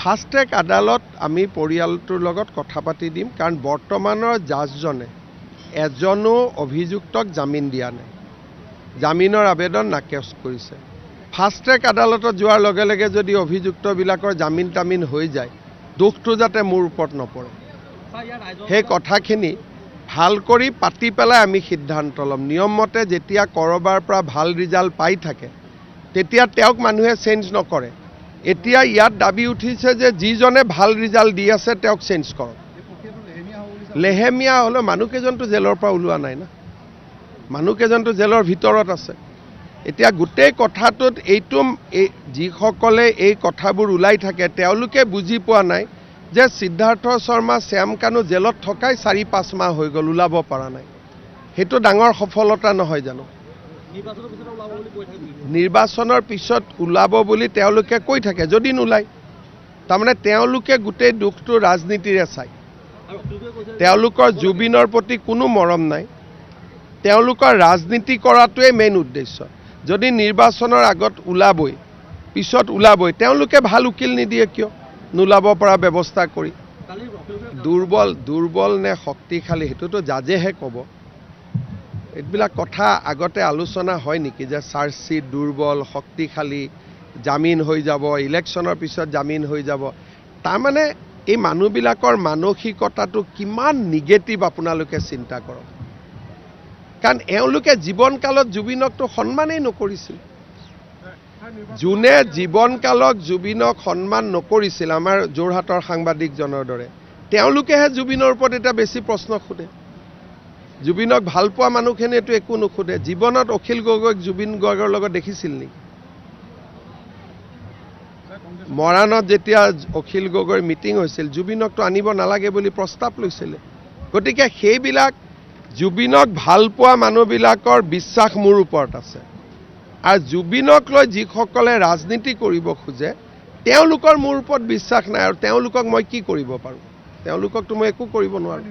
Fast track আদালত আমি পৰিয়ালটোৰ লগত কথা পাতি দিম, কাৰণ বৰ্তমানৰ জাজজনে এজনো অভিযুক্তক জামিন দিয়া নাই, জামিনৰ আবেদন নাকচ কৰিছে। ফাষ্ট ট্ৰেক আদালতত যোৱাৰ লগে লগে যদি অভিযুক্তবিলাকৰ জামিন তামিন হৈ যায়, দুখটো যাতে মোৰ ওপৰত নপৰে, সেই কথাখিনি ভাল কৰি পাতি পেলাই আমি সিদ্ধান্ত ল'ম। নিয়মমতে যেতিয়া ক'ৰবাৰ পৰা ভাল ৰিজাল্ট পাই থাকে তেতিয়া তেওঁক মানুহে চেঞ্জ নকৰে। এতিয়া ইয়াত দাবী উঠিছে যে যিজনে ভাল ৰিজাল্ট দি আছে তেওঁক চেঞ্জ কৰক। লেহেমীয়া হ'লেও মানুহকেইজনটো জেলৰ পৰা ওলোৱা নাই না, মানুহকেইজনটো জেলৰ ভিতৰত আছে। এতিয়া গোটেই কথাটোত এইটো যিসকলে এই কথাবোৰ ওলাই থাকে তেওঁলোকে বুজি পোৱা নাই যে সিদ্ধাৰ্থ শৰ্মা শ্যাম কানু জেলত থকাই 4-5 মাহ হৈ গ'ল, ওলাব পৰা নাই। সেইটো ডাঙৰ সফলতা নহয় জানো? নিৰ্বাচনৰ পিছত ওলাব বুলি তেওঁলোকে কৈ থাকে, যদি নোলায় তাৰমানে তেওঁলোকে গোটেই দুখটো ৰাজনীতিৰে চায়। তেওঁলোকৰ জুবিনৰ প্ৰতি কোনো মৰম নাই, তেওঁলোকৰ ৰাজনীতি কৰাটোৱে মেইন উদ্দেশ্য। যদি নিৰ্বাচনৰ আগত ওলাবই, পিছত ওলাবই, তেওঁলোকে ভাল উকিল নিদিয়ে কিয় নোলাব পৰা ব্যৱস্থা কৰি? দুৰ্বল নে শক্তিশালী সেইটোতো জাজেহে ক'ব। এইবিলাক কথা আগতে আলোচনা হয় নেকি যে চাৰ্জশ্বিট দুৰ্বল শক্তিশালী, জামিন হৈ যাব, ইলেকশ্যনৰ পিছত জামিন হৈ যাব? তাৰমানে এই মানুহবিলাকৰ মানসিকতাটো কিমান নিগেটিভ আপোনালোকে চিন্তা কৰক। কাৰণ এওঁলোকে জীৱনকালত জুবিনকতো সন্মানেই নকৰিছিল। যোনে জীৱনকালত জুবিনক সন্মান নকৰিছিল, আমাৰ যোৰহাটৰ সাংবাদিকজনৰ দৰে, তেওঁলোকেহে জুবিনৰ ওপৰত এতিয়া বেছি প্ৰশ্ন সোধে। জুবিনক ভাল পোৱা মানুহখিনিয়েতো একো নুসুধে। জীৱনত অখিল গগৈক জুবিন গাৰ্গৰ লগত দেখিছিল নেকি? মৰাণত যেতিয়া অখিল গগৈৰ মিটিং হৈছিল, জুবিনকতো আনিব নালাগে বুলি প্ৰস্তাৱ লৈছিলে। গতিকে সেইবিলাক জুবিনক ভাল পোৱা মানুহবিলাকৰ বিশ্বাস মোৰ ওপৰত আছে, আৰু জুবিনক লৈ যিসকলে ৰাজনীতি কৰিব খোজে তেওঁলোকৰ মোৰ ওপৰত বিশ্বাস নাই। আৰু তেওঁলোকক মই কি কৰিব পাৰোঁ? তেওঁলোককতো মই একো কৰিব নোৱাৰোঁ।